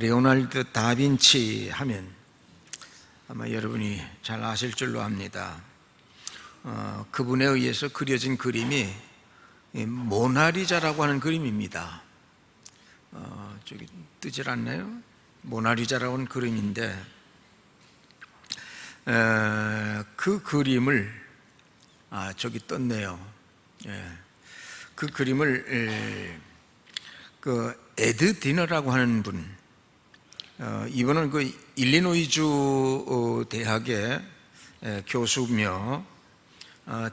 레오나르도 다빈치 하면 아마 여러분이 잘 아실 줄로 압니다. 그분에 의해서 그려진 그림이 모나리자라고 하는 그림입니다. 저기 뜨질 않나요? 모나리자라고 하는 그림인데 그 그림을 저기 떴네요. 그 그림을 그 에드 디너라고 하는 분, 이분은 그 일리노이주 대학의 교수며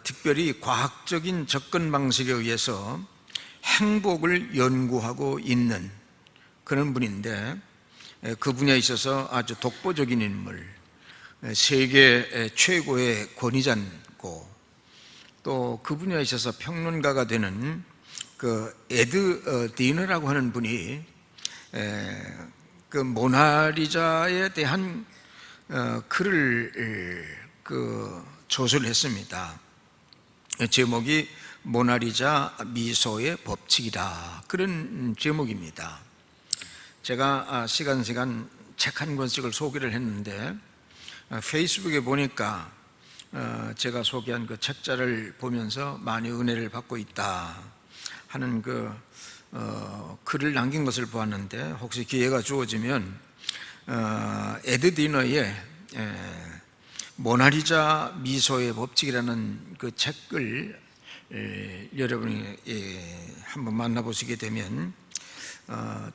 특별히 과학적인 접근 방식에 의해서 행복을 연구하고 있는 그런 분인데, 그 분야에 있어서 아주 독보적인 인물, 세계 최고의 권위자고, 또 그 분야에 있어서 평론가가 되는 그 에드 디너라고 하는 분이 그 모나리자에 대한 글을 저술을 했습니다. 제목이 모나리자 미소의 법칙이다, 그런 제목입니다. 제가 시간 책 한 권씩을 소개를 했는데, 페이스북에 보니까 제가 소개한 그 책자를 보면서 많이 은혜를 받고 있다 하는 글을 남긴 것을 보았는데, 혹시 기회가 주어지면 에드 디너의 모나리자 미소의 법칙이라는 그 책을 여러분이 한번 만나보시게 되면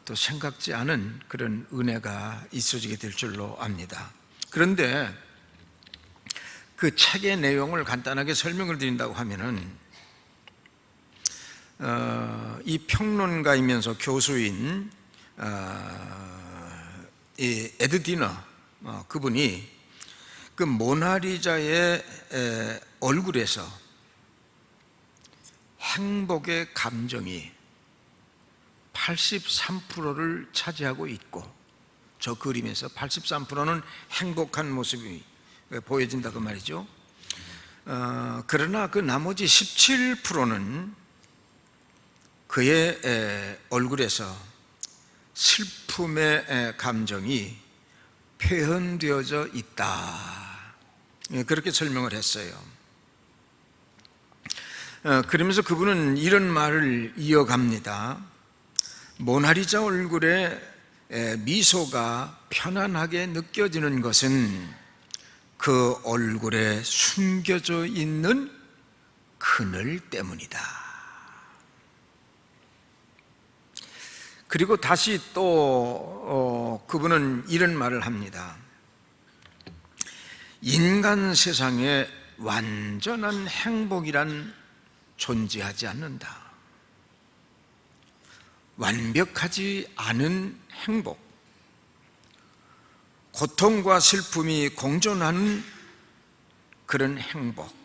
또 생각지 않은 그런 은혜가 있어지게 될 줄로 압니다. 그런데 그 책의 내용을 간단하게 설명을 드린다고 하면은, 이 평론가이면서 교수인 이 에드 디너, 그분이 그 모나리자의 얼굴에서 행복의 감정이 83%를 차지하고 있고, 저 그림에서 83%는 행복한 모습이 보여진다고 말이죠. 그러나 그 나머지 17%는 그의 얼굴에서 슬픔의 감정이 표현되어져 있다, 그렇게 설명을 했어요. 그러면서 그분은 이런 말을 이어갑니다. 모나리자 얼굴에 미소가 편안하게 느껴지는 것은 그 얼굴에 숨겨져 있는 그늘 때문이다. 그리고 다시 또 그분은 이런 말을 합니다. 인간 세상에 완전한 행복이란 존재하지 않는다. 완벽하지 않은 행복, 고통과 슬픔이 공존하는 그런 행복,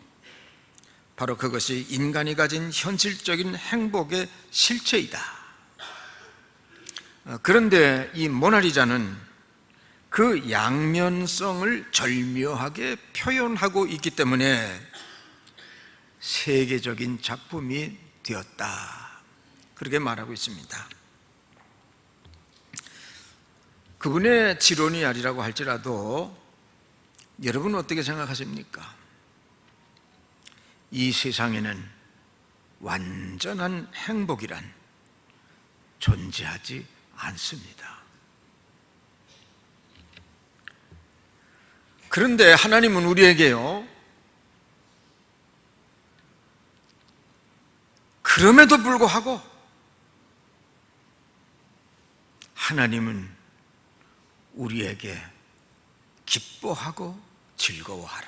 바로 그것이 인간이 가진 현실적인 행복의 실체이다. 그런데 이 모나리자는 그 양면성을 절묘하게 표현하고 있기 때문에 세계적인 작품이 되었다, 그렇게 말하고 있습니다. 그분의 지론이 아니라고 할지라도 여러분은 어떻게 생각하십니까? 이 세상에는 완전한 행복이란 존재하지 않습니다. 그런데 하나님은 우리에게요, 그럼에도 불구하고 하나님은 우리에게 기뻐하고 즐거워하라,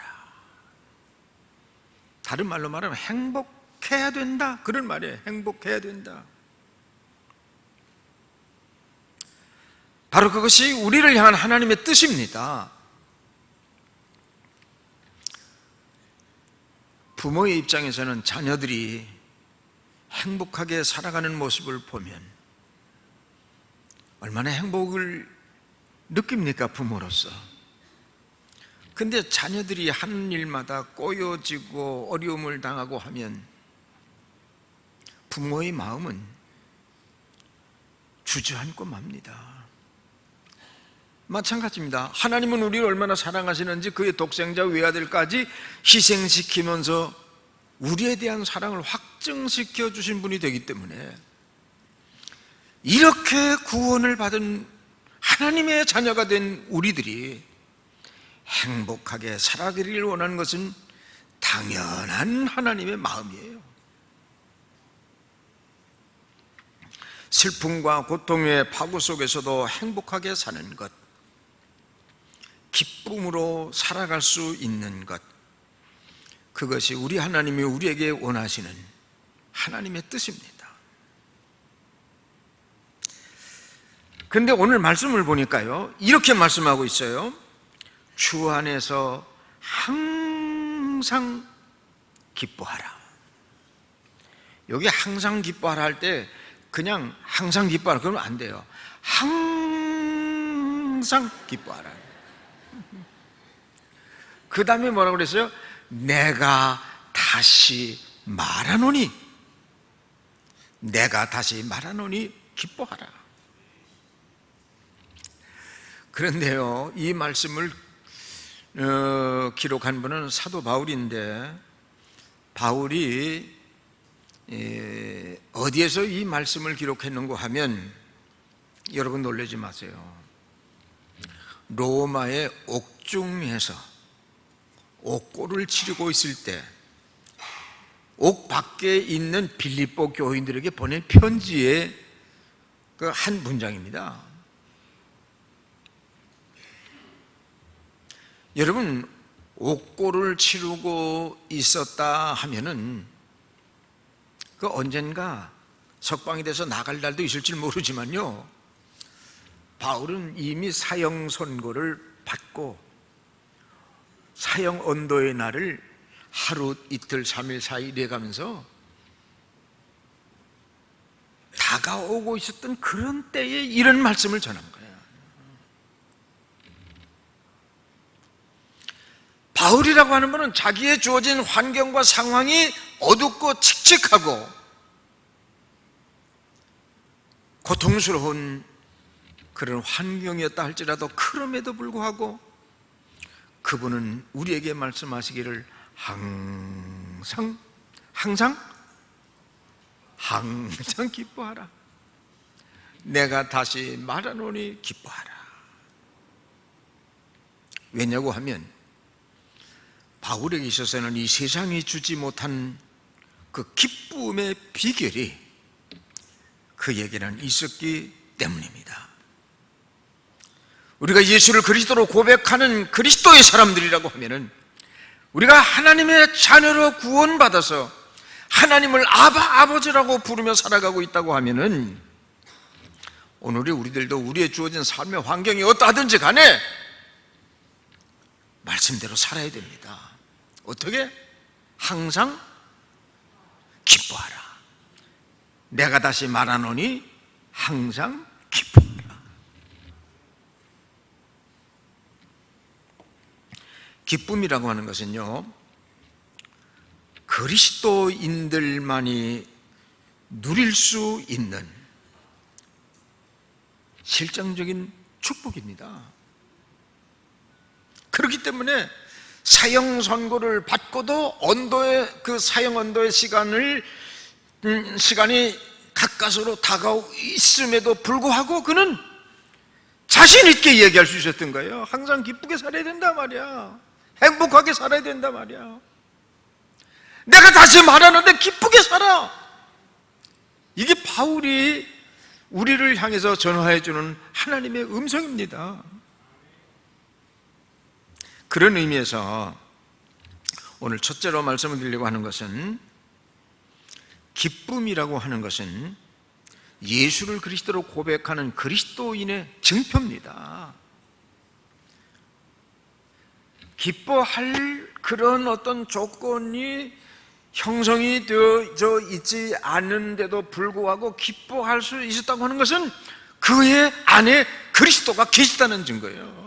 다른 말로 말하면 행복해야 된다, 그런 말이에요. 행복해야 된다. 바로 그것이 우리를 향한 하나님의 뜻입니다. 부모의 입장에서는 자녀들이 행복하게 살아가는 모습을 보면 얼마나 행복을 느낍니까, 부모로서. 근데 자녀들이 하는 일마다 꼬여지고 어려움을 당하고 하면 부모의 마음은 주저앉고 맙니다. 마찬가지입니다. 하나님은 우리를 얼마나 사랑하시는지 그의 독생자 외아들까지 희생시키면서 우리에 대한 사랑을 확증시켜 주신 분이 되기 때문에 이렇게 구원을 받은 하나님의 자녀가 된 우리들이 행복하게 살아가기를 원하는 것은 당연한 하나님의 마음이에요. 슬픔과 고통의 파고 속에서도 행복하게 사는 것, 기쁨으로 살아갈 수 있는 것, 그것이 우리 하나님이 우리에게 원하시는 하나님의 뜻입니다. 그런데 오늘 말씀을 보니까요, 이렇게 말씀하고 있어요. 주 안에서 항상 기뻐하라. 여기 항상 기뻐하라 할 때 그냥 항상 기뻐하라 그러면 안 돼요. 항상 기뻐하라. 그 다음에 뭐라고 그랬어요? 내가 다시 말하노니, 내가 다시 말하노니 기뻐하라. 그런데요, 이 말씀을 기록한 분은 사도 바울인데, 바울이 어디에서 이 말씀을 기록했는가 하면, 여러분 놀라지 마세요. 로마의 옥중에서 옥고를 치르고 있을 때 옥 밖에 있는 빌립보 교인들에게 보낸 편지의 그 한 문장입니다. 여러분, 옥고를 치르고 있었다 하면은 그 언젠가 석방이 돼서 나갈 날도 있을지 모르지만요, 바울은 이미 사형 선고를 받고 사형 언도의 날을 하루, 이틀, 3일, 4일 해가면서 다가오고 있었던 그런 때에 이런 말씀을 전한 거예요. 바울이라고 하는 분은 자기의 주어진 환경과 상황이 어둡고 칙칙하고 고통스러운 그런 환경이었다 할지라도, 그럼에도 불구하고 그분은 우리에게 말씀하시기를 항상 기뻐하라. 내가 다시 말하노니 기뻐하라. 왜냐고 하면 바울에게 있어서는 이 세상이 주지 못한 그 기쁨의 비결이 그에게는 있었기 때문입니다. 우리가 예수를 그리스도로 고백하는 그리스도의 사람들이라고 하면은, 우리가 하나님의 자녀로 구원받아서 하나님을 아버지라고 부르며 살아가고 있다고 하면은, 오늘의 우리들도 우리의 주어진 삶의 환경이 어떠하든지 간에 말씀대로 살아야 됩니다. 어떻게? 항상 기뻐하라. 내가 다시 말하노니 항상 기뻐하라. 기쁨이라고 하는 것은요, 그리스도인들만이 누릴 수 있는 실정적인 축복입니다. 그렇기 때문에 사형 선고를 받고도 그 사형 언도의 시간이 가까스로 다가오고 있음에도 불구하고 그는 자신 있게 얘기할 수 있었던 거예요. 항상 기쁘게 살아야 된다 말이야. 행복하게 살아야 된다 말이야. 내가 다시 말하는데 기쁘게 살아. 이게 바울이 우리를 향해서 전화해 주는 하나님의 음성입니다. 그런 의미에서 오늘 첫째로 말씀을 드리려고 하는 것은, 기쁨이라고 하는 것은 예수를 그리스도로 고백하는 그리스도인의 증표입니다. 기뻐할 그런 어떤 조건이 형성이 되어져 있지 않은데도 불구하고 기뻐할 수 있었다고 하는 것은 그의 안에 그리스도가 계시다는 증거예요.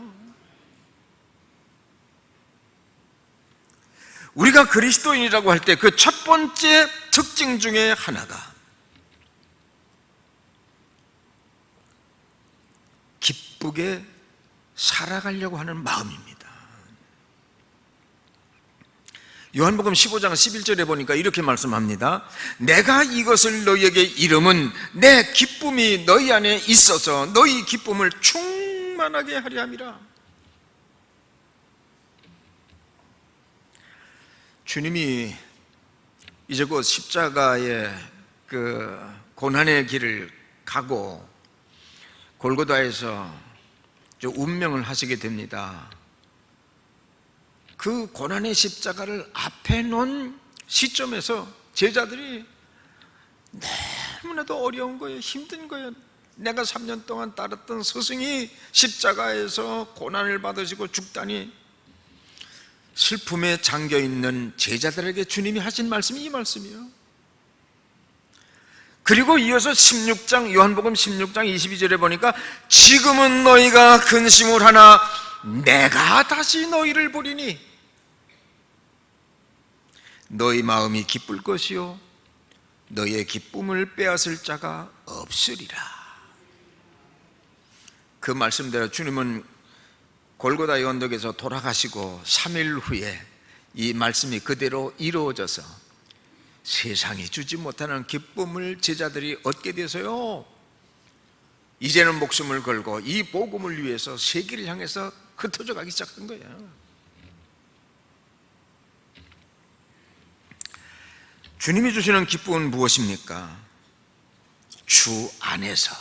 우리가 그리스도인이라고 할 때 그 첫 번째 특징 중에 하나가 기쁘게 살아가려고 하는 마음입니다. 요한복음 15장 11절에 보니까 이렇게 말씀합니다. 내가 이것을 너희에게 이름은 내 기쁨이 너희 안에 있어서 너희 기쁨을 충만하게 하려 함이라. 주님이 이제 곧 십자가의 그 고난의 길을 가고 골고다에서 운명을 하시게 됩니다. 그 고난의 십자가를 앞에 놓은 시점에서 제자들이 너무나도 어려운 거예요. 힘든 거예요. 내가 3년 동안 따랐던 스승이 십자가에서 고난을 받으시고 죽다니. 슬픔에 잠겨있는 제자들에게 주님이 하신 말씀이 이 말씀이에요. 그리고 이어서 16장 요한복음 16장 22절에 보니까 지금은 너희가 근심을 하나 내가 다시 너희를 보리니 너희 마음이 기쁠 것이요 너희의 기쁨을 빼앗을 자가 없으리라. 그 말씀대로 주님은 골고다의 언덕에서 돌아가시고 3일 후에 이 말씀이 그대로 이루어져서 세상이 주지 못하는 기쁨을 제자들이 얻게 돼서요, 이제는 목숨을 걸고 이 복음을 위해서 세계를 향해서 흩어져 가기 시작한 거예요. 주님이 주시는 기쁨은 무엇입니까? 주 안에서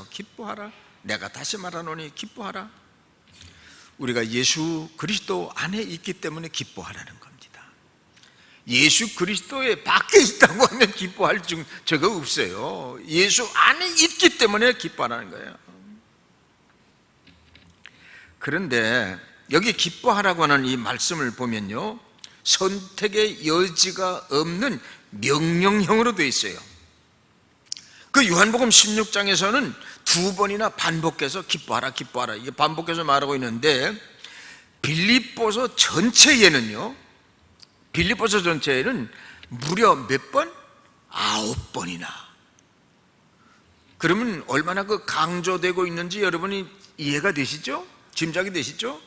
기뻐하라. 내가 다시 말하노니 기뻐하라. 우리가 예수 그리스도 안에 있기 때문에 기뻐하라는 겁니다. 예수 그리스도에 밖에 있다고 하면 기뻐할 적이 없어요. 예수 안에 있기 때문에 기뻐하라는 거예요. 그런데 여기 기뻐하라고 하는 이 말씀을 보면요, 선택의 여지가 없는 명령형으로 되어 있어요. 그 요한복음 16장에서는 2번이나 반복해서 기뻐하라 기뻐하라 이게 반복해서 말하고 있는데, 빌립보서 전체에는 무려 몇 번? 9번이나. 그러면 얼마나 그 강조되고 있는지 여러분이 이해가 되시죠? 짐작이 되시죠?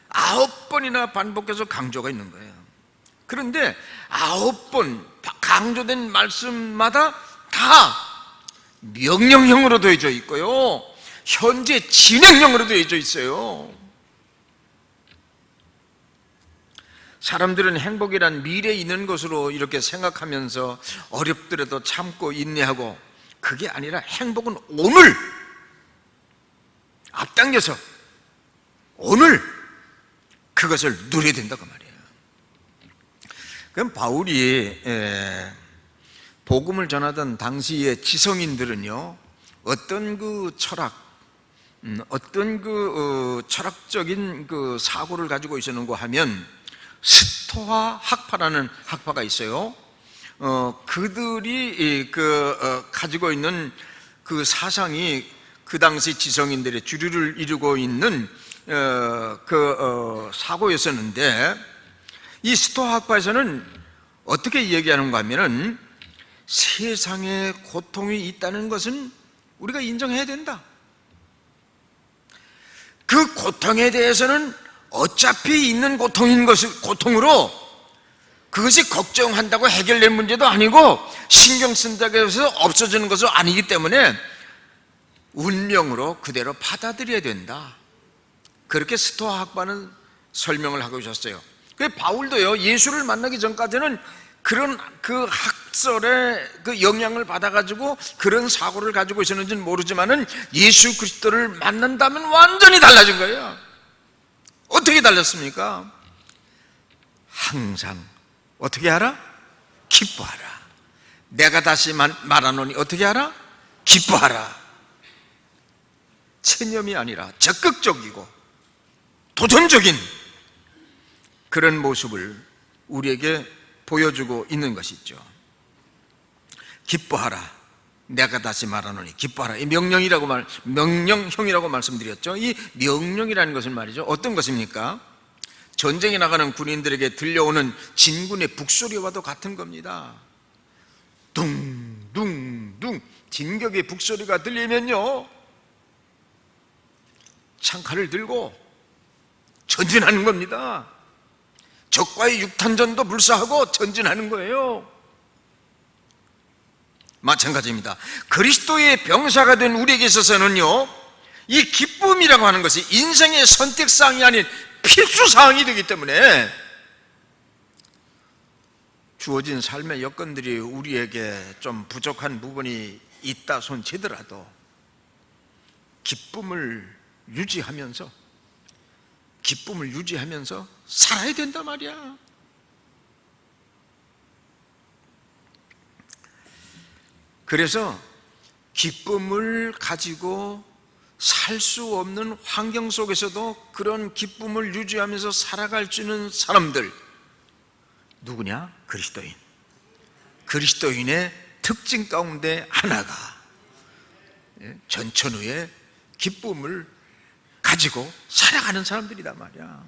9번이나 반복해서 강조가 있는 거예요. 그런데 9번 강조된 말씀마다 다 명령형으로 되어져 있고요, 현재 진행형으로 되어져 있어요. 사람들은 행복이란 미래에 있는 것으로 이렇게 생각하면서 어렵더라도 참고 인내하고, 그게 아니라 행복은 오늘 앞당겨서 오늘 그것을 누려야 된다고 말이에요. 그럼 바울이 복음을 전하던 당시의 지성인들은요, 어떤 그 철학적인 그 사고를 가지고 있었는가 하면, 스토아 학파라는 학파가 있어요. 그들이 가지고 있는 그 사상이 그 당시 지성인들의 주류를 이루고 있는 사고였었는데, 이 스토아 학파에서는 어떻게 얘기하는가 하면은, 세상에 고통이 있다는 것은 우리가 인정해야 된다. 그 고통에 대해서는 어차피 있는 고통으로 그것이 걱정한다고 해결될 문제도 아니고 신경 쓴다고 해서 없어지는 것은 아니기 때문에 운명으로 그대로 받아들여야 된다. 그렇게 스토아 학파는 설명을 하고 있었어요. 그 바울도요, 예수를 만나기 전까지는 그런 그 학설의 그 영향을 받아가지고 그런 사고를 가지고 있었는지는 모르지만은 예수 그리스도를 만난다면 완전히 달라진 거예요. 어떻게 달랐습니까? 항상 어떻게 하라? 기뻐하라. 내가 다시 말하노니 어떻게 하라? 기뻐하라. 체념이 아니라 적극적이고 도전적인 그런 모습을 우리에게 보여주고 있는 것이죠. 기뻐하라. 내가 다시 말하노니 기뻐하라. 이 명령형이라고 말씀드렸죠. 이 명령이라는 것은 말이죠, 어떤 것입니까? 전쟁에 나가는 군인들에게 들려오는 진군의 북소리와도 같은 겁니다. 둥둥둥 진격의 북소리가 들리면요, 창칼을 들고 전진하는 겁니다. 적과의 육탄전도 불사하고 전진하는 거예요. 마찬가지입니다. 그리스도의 병사가 된 우리에게 있어서는요, 이 기쁨이라고 하는 것이 인생의 선택사항이 아닌 필수사항이 되기 때문에 주어진 삶의 여건들이 우리에게 좀 부족한 부분이 있다 손치더라도 기쁨을 유지하면서 살아야 된단 말이야. 그래서 기쁨을 가지고 살 수 없는 환경 속에서도 그런 기쁨을 유지하면서 살아갈 수 있는 사람들, 누구냐? 그리스도인의 특징 가운데 하나가 전천후의 기쁨을 가지고 살아가는 사람들이란 말이야.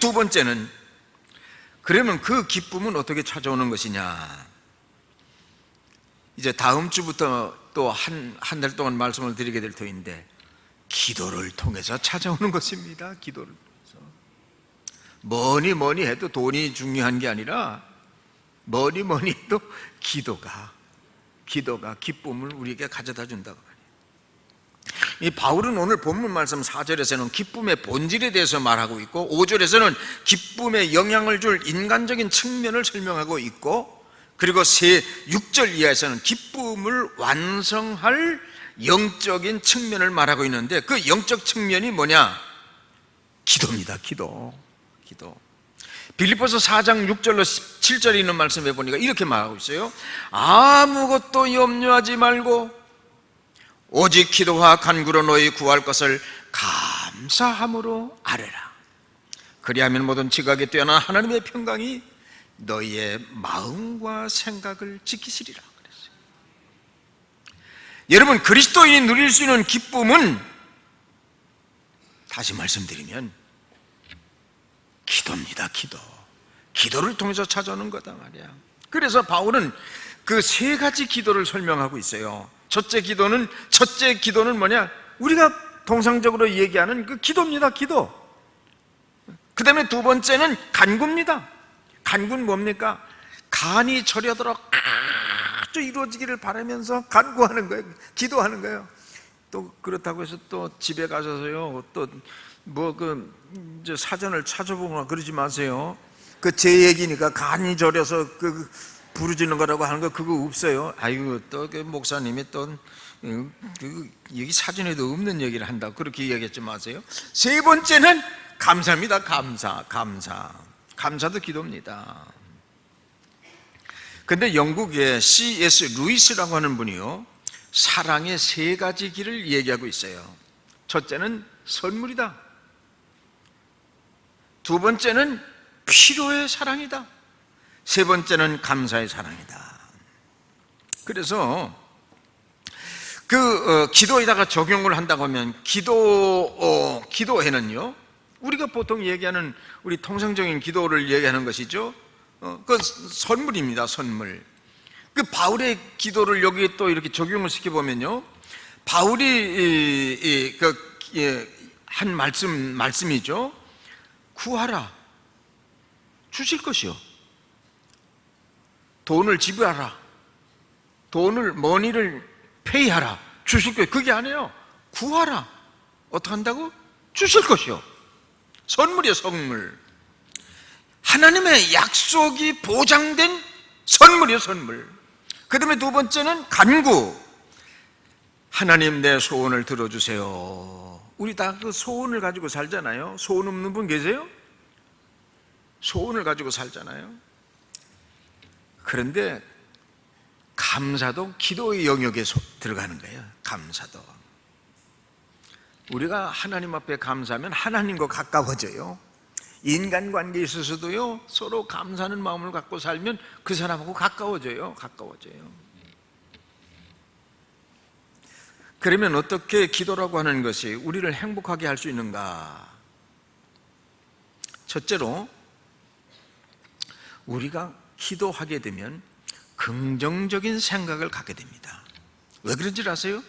두 번째는, 그러면 그 기쁨은 어떻게 찾아오는 것이냐? 이제 다음 주부터 또 한 달 동안 말씀을 드리게 될 터인데, 기도를 통해서 찾아오는 것입니다. 기도를 통해서. 뭐니 해도 돈이 중요한 게 아니라 뭐니 해도 기도가 기쁨을 우리에게 가져다 준다고 말이에요. 이 바울은 오늘 본문 말씀 4절에서는 기쁨의 본질에 대해서 말하고 있고, 5절에서는 기쁨에 영향을 줄 인간적인 측면을 설명하고 있고, 그리고 6절 이하에서는 기쁨을 완성할 영적인 측면을 말하고 있는데, 그 영적 측면이 뭐냐? 기도입니다. 기도. 빌립보서 4장 6절로 7절에 있는 말씀에 보니까 이렇게 말하고 있어요. 아무것도 염려하지 말고 오직 기도와 간구로 너희 구할 것을 감사함으로 아뢰라. 그리하면 모든 지각에 뛰어난 하나님의 평강이 너희의 마음과 생각을 지키시리라 그랬어요. 여러분, 그리스도인이 누릴 수 있는 기쁨은, 다시 말씀드리면 기도입니다. 기도를 통해서 찾아오는 거다 말이야. 그래서 바울은 그 세 가지 기도를 설명하고 있어요. 첫째 기도는 뭐냐? 우리가 통상적으로 얘기하는 그 기도입니다. 기도. 그 다음에 두 번째는 간구입니다. 간구는 뭡니까? 간이 저려들어 아주 이루어지기를 바라면서 간구하는 거예요. 기도하는 거예요. 또 그렇다고 해서 또 집에 가셔서요, 또 이제 사전을 찾아보거나 그러지 마세요. 그 제 얘기니까 간이 저려서 부르짖는 거라고 하는 거 그거 없어요. 아이고, 또 그 목사님이 또 여기 사전에도 없는 얘기를 한다고 그렇게 이야기하지 마세요. 세 번째는 감사입니다. 감사도 기도입니다. 근데 영국의 C.S. 루이스라고 하는 분이요, 사랑의 세 가지 길을 얘기하고 있어요. 첫째는 선물이다. 두 번째는 필요의 사랑이다. 세 번째는 감사의 사랑이다. 그래서 기도에다가 적용을 한다고 하면, 기도에는요, 우리가 보통 얘기하는 우리 통상적인 기도를 얘기하는 것이죠. 그 선물입니다. 선물. 그 바울의 기도를 여기 또 이렇게 적용을 시켜보면요, 바울이 한 말씀이죠. 구하라, 주실 것이요. 돈을 지불하라, 머니를 페이하라, 주실 것이요. 그게 아니에요. 구하라, 어떻게 한다고? 주실 것이요. 선물이요, 선물. 하나님의 약속이 보장된 선물이요, 선물. 그 다음에 두 번째는 간구. 하나님, 내 소원을 들어주세요. 우리 다 그 소원을 가지고 살잖아요. 소원 없는 분 계세요? 소원을 가지고 살잖아요. 그런데 감사도 기도의 영역에 들어가는 거예요. 감사도. 우리가 하나님 앞에 감사하면 하나님과 가까워져요. 인간관계에 있어서도요, 서로 감사하는 마음을 갖고 살면 그 사람하고 가까워져요. 그러면 어떻게 기도라고 하는 것이 우리를 행복하게 할 수 있는가? 첫째로, 우리가 기도하게 되면 긍정적인 생각을 갖게 됩니다. 왜 그런지 아세요?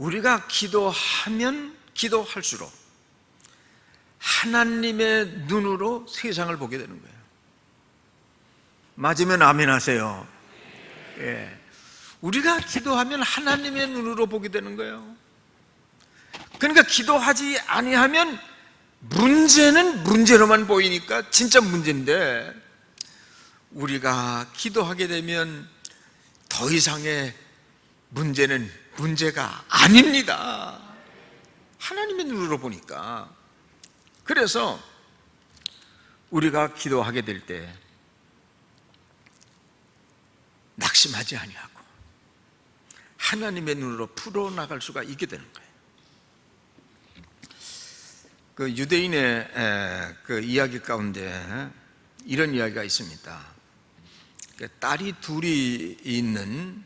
우리가 기도하면 기도할수록 하나님의 눈으로 세상을 보게 되는 거예요. 맞으면 아멘 하세요. 예. 우리가 기도하면 하나님의 눈으로 보게 되는 거예요. 그러니까 기도하지 아니하면 문제는 문제로만 보이니까 진짜 문제인데, 우리가 기도하게 되면 더 이상의 문제는 문제가 아닙니다. 하나님의 눈으로 보니까. 그래서 우리가 기도하게 될 때 낙심하지 아니하고 하나님의 눈으로 풀어나갈 수가 있게 되는 거예요. 그 유대인의 그 이야기 가운데 이런 이야기가 있습니다. 딸 둘이 있는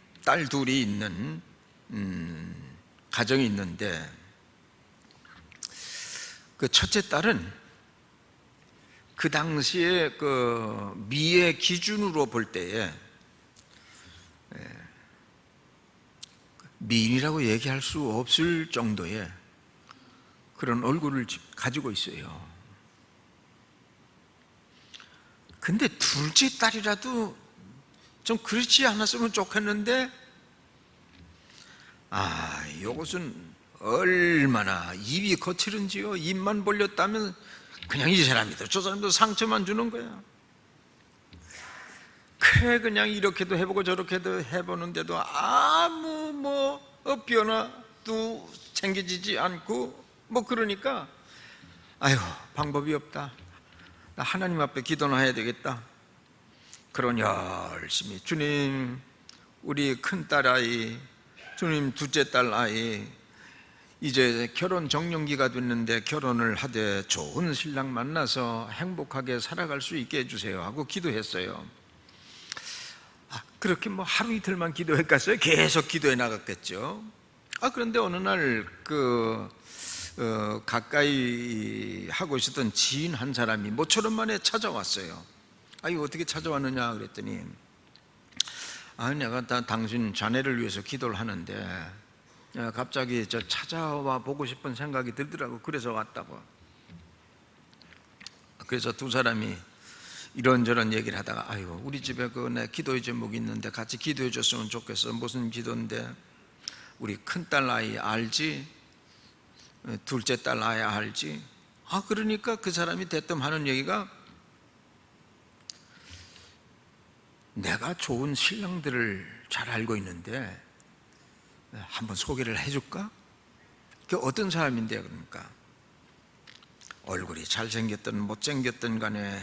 가정이 있는데, 그 첫째 딸은 그 당시에 그 미의 기준으로 볼 때에 미인이라고 얘기할 수 없을 정도의 그런 얼굴을 가지고 있어요. 근데 둘째 딸이라도 좀 그렇지 않았으면 좋겠는데, 이것은 얼마나 입이 거칠은지요. 입만 벌렸다면 그냥 이 사람이도 저 사람도 상처만 주는 거야. 그래, 그냥 이렇게도 해보고 저렇게도 해보는데도 아무 변화도 생기지 않고 그러니까, 아유, 방법이 없다. 나 하나님 앞에 기도나 해야 되겠다. 그러니 열심히, 주님, 우리 큰딸 아이, 주님, 둘째 딸 아이, 이제 결혼 적령기가 됐는데 결혼을 하되 좋은 신랑 만나서 행복하게 살아갈 수 있게 해주세요 하고 기도했어요. 그렇게 하루 이틀만 기도했겠어요? 계속 기도해 나갔겠죠. 그런데 어느 날 가까이 하고 있었던 지인 한 사람이 모처럼 만에 찾아왔어요. 이거 어떻게 찾아왔느냐 그랬더니, 내가 당신 자네를 위해서 기도를 하는데 갑자기 찾아와 보고 싶은 생각이 들더라고. 그래서 왔다고. 그래서 두 사람이 이런저런 얘기를 하다가, 아이고, 우리 집에 내 기도의 제목이 있는데 같이 기도해 줬으면 좋겠어. 무슨 기도인데? 우리 큰딸 아이 알지? 둘째 딸 아이 알지? 그러니까 그 사람이 대뜸 하는 얘기가, 내가 좋은 신랑들을 잘 알고 있는데 한번 소개를 해줄까? 그 어떤 사람인데? 그러니까 얼굴이 잘생겼든 못생겼든 간에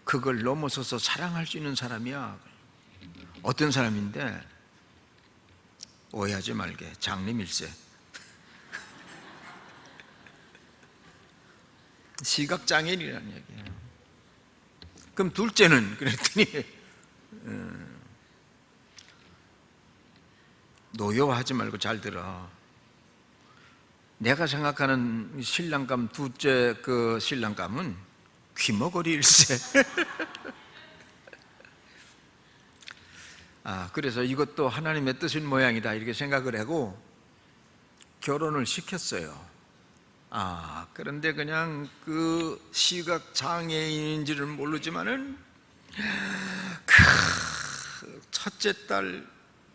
그걸 넘어서서 사랑할 수 있는 사람이야. 어떤 사람인데? 오해하지 말게, 장님일세. 시각장애인이라는 얘기예요. 그럼 둘째는? 그랬더니 노여워하지 말고 잘 들어. 내가 생각하는 신랑감, 둘째 그 신랑감은 귀머거리일세. 그래서 이것도 하나님의 뜻인 모양이다 이렇게 생각을 하고 결혼을 시켰어요. 그런데 그냥 그 시각장애인인지를 모르지만은 첫째 딸,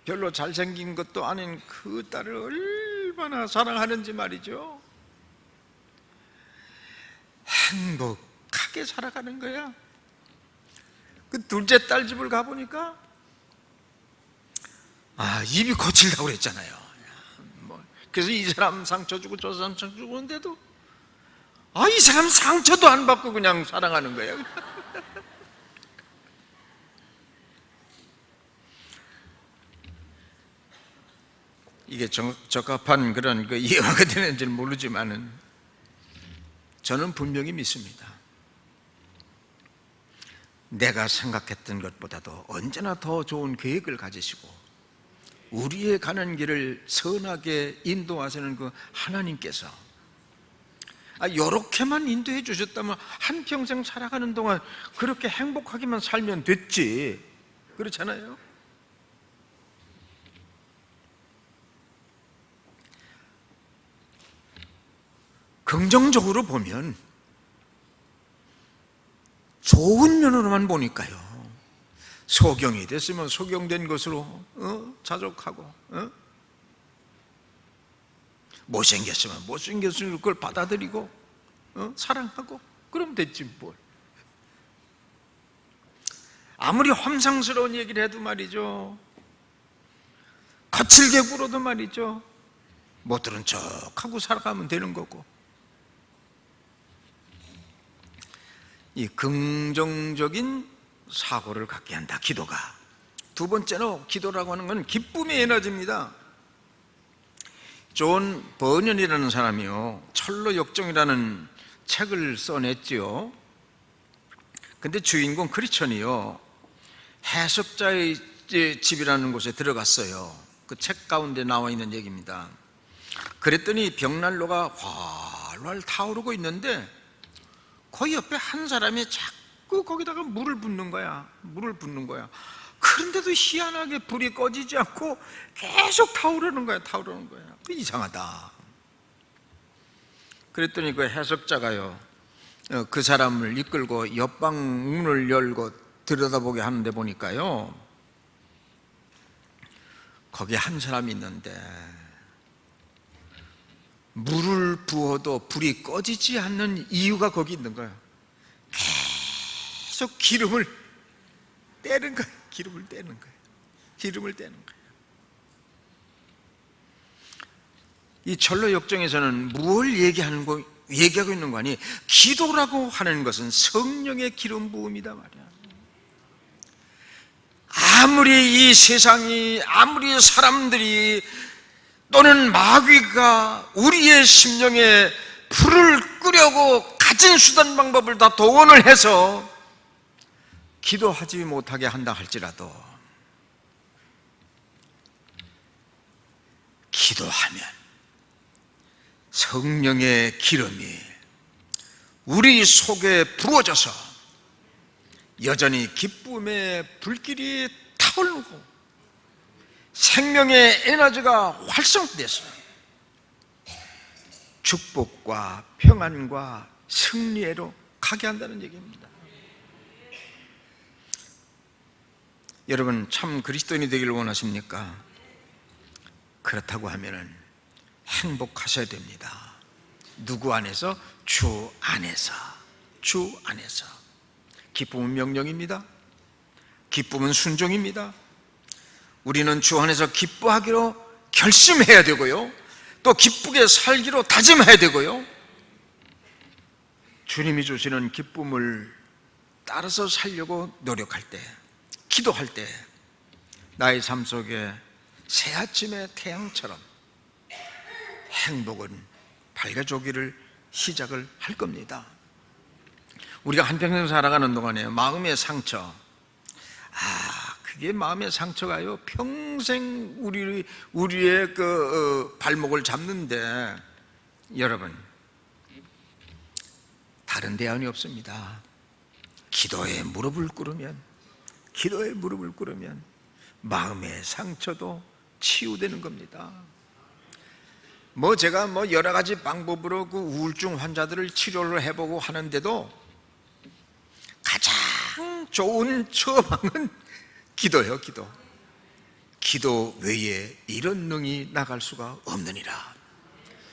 별로 잘생긴 것도 아닌 그 딸을 얼마나 사랑하는지 말이죠. 행복하게 살아가는 거야. 그 둘째 딸 집을 가보니까 입이 거칠다고 그랬잖아요. 그래서 이 사람 상처 주고 저 사람 상처 주고 하는데도 이 사람 상처도 안 받고 그냥 사랑하는 거예요. 이게 적합한 그런 이해가 되는지는 모르지만은 저는 분명히 믿습니다. 내가 생각했던 것보다도 언제나 더 좋은 계획을 가지시고 우리의 가는 길을 선하게 인도하시는 그 하나님께서 이렇게만 인도해 주셨다면 한평생 살아가는 동안 그렇게 행복하게만 살면 됐지. 그렇잖아요. 긍정적으로 보면 좋은 면으로만 보니까요, 소경이 됐으면 소경된 것으로 자족하고, 못생겼으면 못생겼으면 그걸 받아들이고 사랑하고 그럼 됐지 뭘. 아무리 험상스러운 얘기를 해도 말이죠, 거칠게 굴어도 말이죠, 못 들은 척하고 살아가면 되는 거고. 이 긍정적인 사고를 갖게 한다, 기도가. 두 번째로 기도라고 하는 건 기쁨의 에너지입니다. 존 버년이라는 사람이요, 철로 역정이라는 책을 써냈지요. 근데 주인공 크리스천이요, 해석자의 집이라는 곳에 들어갔어요. 그 책 가운데 나와 있는 얘기입니다. 그랬더니 벽난로가 활활 타오르고 있는데 그 옆에 한 사람이 자꾸 거기다가 물을 붓는 거야. 그런데도 희한하게 불이 꺼지지 않고 계속 타오르는 거야. 그 이상하다. 그랬더니 그 해석자가요, 그 사람을 이끌고 옆방 문을 열고 들여다보게 하는데 보니까요, 거기 한 사람이 있는데 물을 부어도 불이 꺼지지 않는 이유가 거기 있는 거예요. 계속 기름을 떼는 거예요. 이 철로 역정에서는 무엇을 얘기하고 있는 거 아니? 기도라고 하는 것은 성령의 기름 부음이다 말이야. 아무리 이 세상이, 아무리 사람들이 또는 마귀가 우리의 심령에 불을 끄려고 가진 수단 방법을 다 동원을 해서 기도하지 못하게 한다 할지라도, 기도하면 성령의 기름이 우리 속에 부어져서 여전히 기쁨의 불길이 타오르고 생명의 에너지가 활성돼서 축복과 평안과 승리로 가게 한다는 얘기입니다. 여러분, 참 그리스도인이 되기를 원하십니까? 그렇다고 하면은 행복하셔야 됩니다. 누구 안에서? 주 안에서. 기쁨은 명령입니다. 기쁨은 순종입니다. 우리는 주 안에서 기뻐하기로 결심해야 되고요, 또 기쁘게 살기로 다짐해야 되고요, 주님이 주시는 기쁨을 따라서 살려고 노력할 때, 기도할 때 나의 삶 속에 새 아침의 태양처럼 행복은 밝아지기를 시작을 할 겁니다. 우리가 한평생 살아가는 동안에 마음의 상처, 그게 마음의 상처가요, 평생 우리의 발목을 잡는데, 여러분, 다른 대안이 없습니다. 기도에 무릎을 꿇으면 마음의 상처도 치유되는 겁니다. 제가 여러 가지 방법으로 그 우울증 환자들을 치료를 해보고 하는데도 가장 좋은 처방은 기도예요. 기도 외에 이런 능이 나갈 수가 없느니라.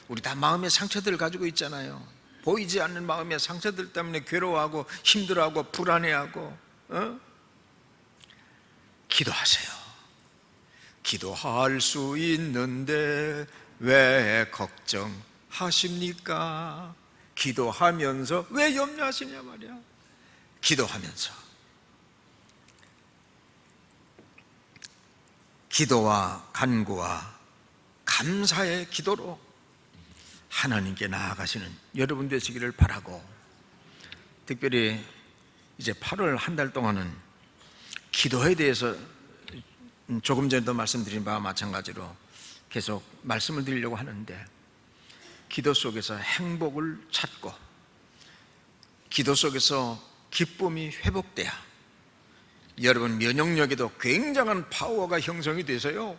우리 다 마음의 상처들을 가지고 있잖아요. 보이지 않는 마음의 상처들 때문에 괴로워하고 힘들어하고 불안해하고, 기도하세요. 기도할 수 있는데 왜 걱정하십니까? 기도하면서 왜 염려하시냐 말이야. 기도하면서, 기도와 간구와 감사의 기도로 하나님께 나아가시는 여러분 되시기를 바라고, 특별히 이제 8월 한 달 동안은 기도에 대해서 조금 전에도 말씀드린 바와 마찬가지로 계속 말씀을 드리려고 하는데, 기도 속에서 행복을 찾고 기도 속에서 기쁨이 회복돼야 여러분 면역력에도 굉장한 파워가 형성이 돼서요,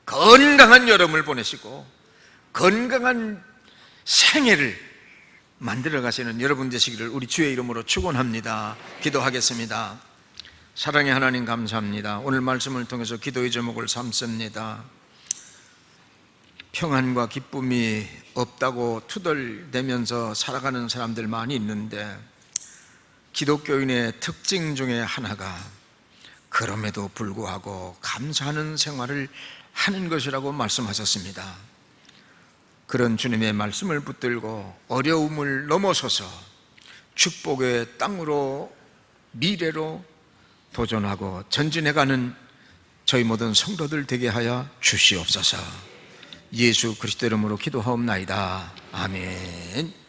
건강한 여름을 보내시고 건강한 생애를 만들어 가시는 여러분 되시기를 우리 주의 이름으로 축원합니다. 기도하겠습니다. 사랑의 하나님 감사합니다. 오늘 말씀을 통해서 기도의 제목을 삼습니다. 평안과 기쁨이 없다고 투덜대면서 살아가는 사람들 많이 있는데 기독교인의 특징 중에 하나가 그럼에도 불구하고 감사하는 생활을 하는 것이라고 말씀하셨습니다. 그런 주님의 말씀을 붙들고 어려움을 넘어서서 축복의 땅으로 미래로 도전하고 전진해가는 저희 모든 성도들 되게 하여 주시옵소서. 예수 그리스도 이름으로 기도하옵나이다. 아멘.